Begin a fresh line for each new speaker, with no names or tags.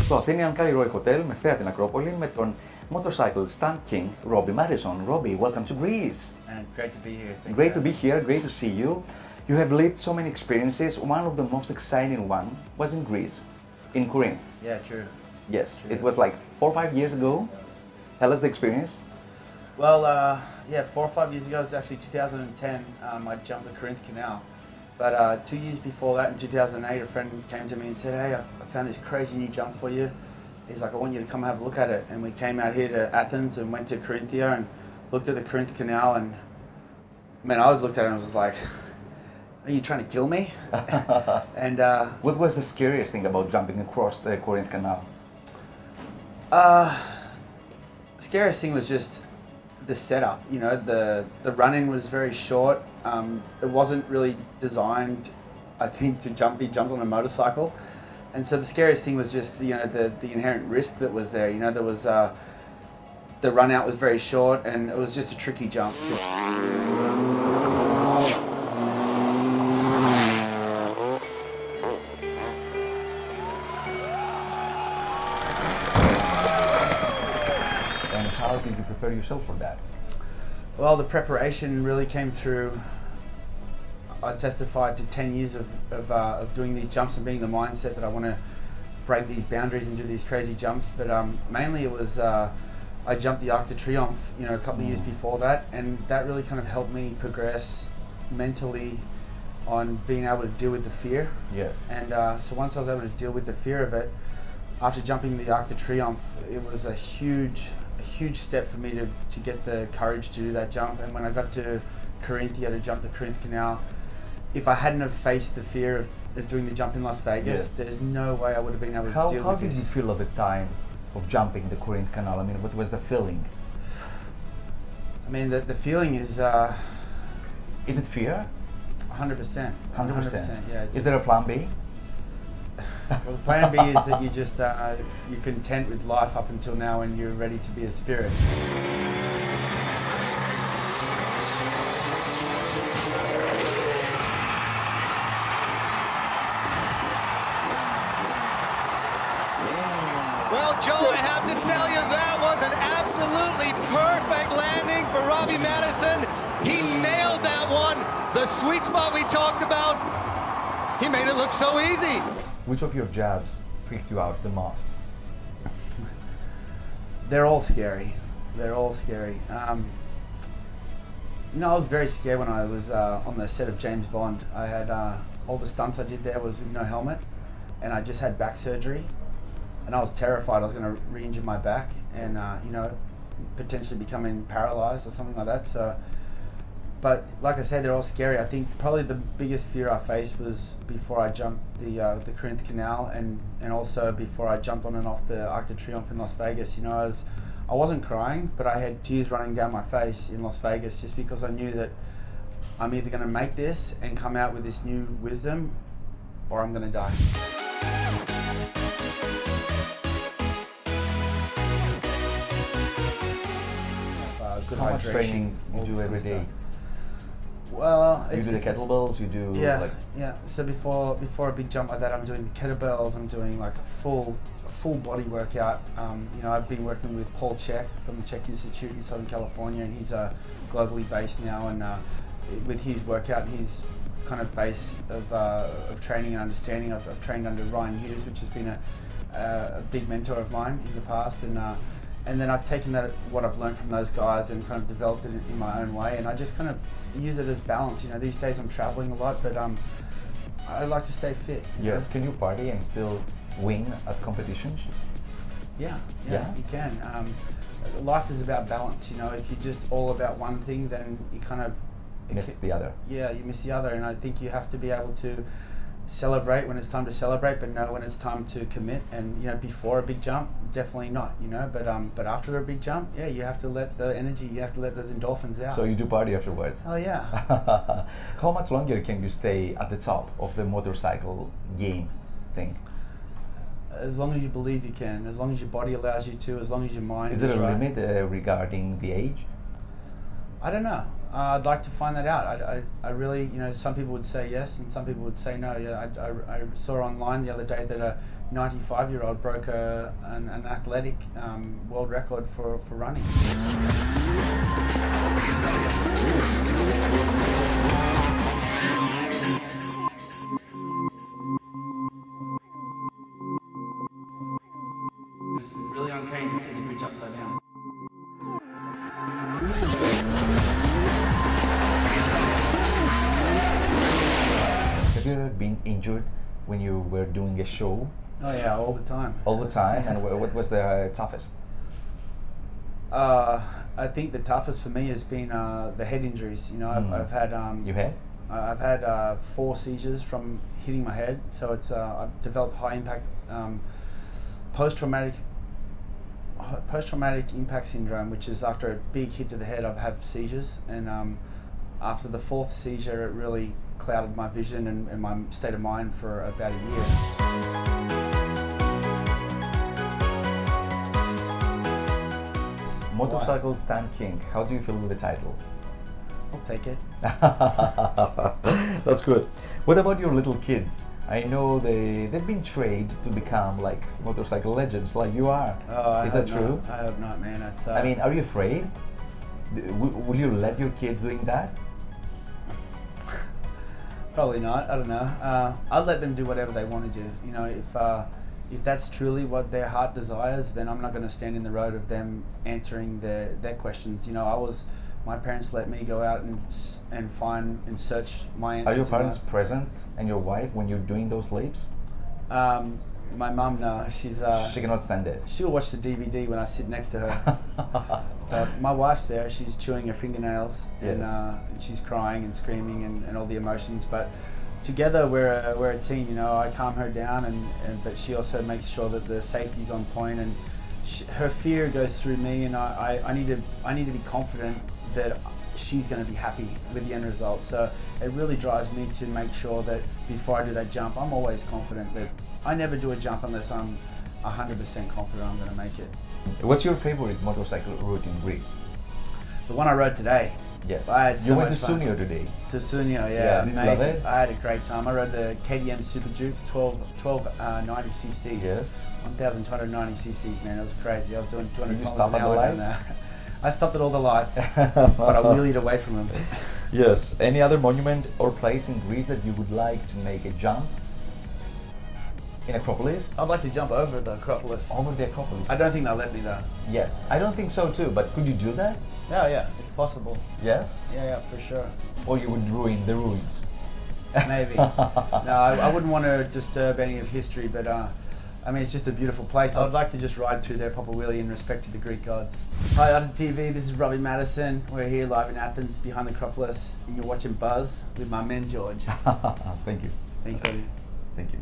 στο Athenian Cairo Hotel με θέα την Ακρόπολη με τον motorcycle stunt king Robbie Maddison. Robbie, welcome to Greece.
And great to be here.
Great to be here, great to see you. You have lived so many experiences. One of the most exciting one was in Greece, in Corinth.
Yeah, true.
Yes,
True.
it was like 4 or 5 years ago. Tell us the experience.
Well, 4 or 5 years ago, it was actually 2010, I jumped the Corinth Canal. But 2 years before that, in 2008, a friend came to me and said, hey, I found this crazy new jump for you. He's like, I want you to come have a look at it. And we came out here to Athens and went to Corinthia and looked at the Corinth Canal. And man, I looked at it and was like, are you trying to kill me? And
What was the scariest thing about jumping across the Corinth Canal?
Scariest thing was just the setup. You know, the run-in was very short. It wasn't really designed, I think, to be jumped on a motorcycle. And so the scariest thing was just, you know, the inherent risk that was there. You know, there was the run out was very short, and it was just a tricky jump.
And how did you prepare yourself for that?
Well, the preparation really came through. I testified to 10 years of doing these jumps and being the mindset that I want to break these boundaries and do these crazy jumps. But mainly it was I jumped the Arc de Triomphe, you know, a couple of years before that, and that really kind of helped me progress mentally on being able to deal with the fear.
Yes.
And so once I was able to deal with the fear of it, after jumping the Arc de Triomphe, it was a huge step for me to get the courage to do that jump. And when I got to Corinthia to jump the Corinth Canal, if I hadn't have faced the fear of doing the jump in Las Vegas,
Yes.
there's no way I would have been able to deal
How
with
did
this.
you feel at the time of jumping the Corinth Canal? I mean, what was the feeling?
I mean, the feeling is
Is it fear?
100%.
100%.
Yeah.
Is there a plan B?
Well, plan B is that you just you're content with life up until now, and you're ready to be a spirit.
Well, Joe, I have to tell you, that was an absolutely perfect landing for Robbie Maddison. He nailed that one. The sweet spot we talked about, he made it look so easy.
Which of your jabs freaked you out the most?
They're all scary. They're all scary. You know, I was very scared when I was on the set of James Bond. I had all the stunts I did there was with no helmet, and I just had back surgery, and I was terrified I was going to re-injure my back and you know, potentially becoming paralyzed or something like that. So, but like I said, they're all scary. I think probably the biggest fear I faced was before I jumped the Corinth Canal, and also before I jumped on and off the Arc de Triomphe in Las Vegas. You know, I wasn't crying, but I had tears running down my face in Las Vegas just because I knew that I'm either going to make this and come out with this new wisdom, or I'm going to die. Good
How much
hydration,
training you
all
do
this
every
kind of
day?
stuff. Well,
You do the kettlebells, you do like...
Yeah. So before a big jump like that, I'm doing the kettlebells. I'm doing like a full body workout. You know, I've been working with Paul Czech from the Czech Institute in Southern California, and he's globally based now. And with his workout, his kind of base of training and understanding, I've trained under Ryan Hughes, which has been a big mentor of mine in the past, and then I've taken what I've learned from those guys and kind of developed it in my own way, and I just kind of use it as balance. You know, these days I'm traveling a lot, but I like to stay fit.
Yes, can you party and still win at competitions?
Yeah,
Yeah?
you can. Life is about balance. You know, if you're just all about one thing, then you kind of
Miss the other.
Yeah, you miss the other, and I think you have to be able to celebrate when it's time to celebrate, but know when it's time to commit. And you know, before a big jump, definitely not. You know, but after a big jump, yeah, you have to let the energy, you have to let those endorphins out.
So you do party afterwards?
Oh yeah.
How much longer can you stay at the top of the motorcycle game thing?
As long as you believe you can, as long as your body allows you to, as long as your mind
Is there a
right.
limit regarding the age?
I don't know. I'd like to find that out. I really, you know, some people would say yes and some people would say no. Yeah, I saw online the other day that a 95-year-old broke an athletic world record for running.
It was really uncanny to see the bridge upside down.
Have you ever been injured when you were doing a show?
Oh yeah, all the time.
All the time? And what was the toughest?
I think the toughest for me has been the head injuries. You know, I've had
You had?
I've had 4 seizures from hitting my head, so it's I've developed high impact post-traumatic impact syndrome, which is after a big hit to the head, I've had seizures, and after the 4th seizure, it really clouded my vision and my state of mind for about a year.
Motorcycle Stunt King. How do you feel with the title?
I'll take it.
That's good. What about your little kids? I know they've been trained to become like motorcycle legends, like you are. Is that true?
I hope not, man. It's,
I mean, are you afraid? Will you let your kids doing that?
Probably not. I don't know. I'll let them do whatever they want to do. You know, if that's truly what their heart desires, then I'm not going to stand in the road of them answering their questions. You know, my parents let me go out and find and search my answers.
Are your parents present, and your wife, when you're doing those leaps?
My mum, no, she
cannot stand it.
She'll watch the DVD when I sit next to her. But my wife's there. She's chewing her fingernails,
Yes.
and she's crying and screaming and all the emotions. But together we're a team. You know, I calm her down, but she also makes sure that the safety's on point, and her fear goes through me, and I need to be confident that she's going to be happy with the end result. So it really drives me to make sure that before I do that jump, I'm always confident that I never do a jump unless I'm 100% confident I'm going to make it.
What's your favorite motorcycle route in Greece?
The one I rode today.
Yes.
I had so
you went to
much fun.
Sunio today.
To Sunio, yeah.
Yeah, did you love
amazing.
it?
I had a great time. I rode the KTM Super Duke 1290 cc's.
Yes.
1,290 cc's, man. It was crazy. I was doing 200
Did you
miles
stop
an
at the
hour down
lights?
there. I stopped at all the lights, but I wheelied away from them.
Yes. Any other monument or place in Greece that you would like to make a jump? In Acropolis?
I'd like to jump over the Acropolis.
Over the Acropolis?
I don't think they'll let me though.
Yes. I don't think so too, but could you do that?
Yeah, it's possible.
Yes?
Yeah, for sure.
Or you would ruin the ruins?
Maybe. No, I wouldn't want to disturb any of history, but I mean, it's just a beautiful place. I'd like to just ride through there, pop a wheelie in respect to the Greek gods. Hi, OTE TV, this is Robbie Maddison. We're here live in Athens, behind the Acropolis, and you're watching Buzz with my man George.
Thank you.
Thank you.
Thank you.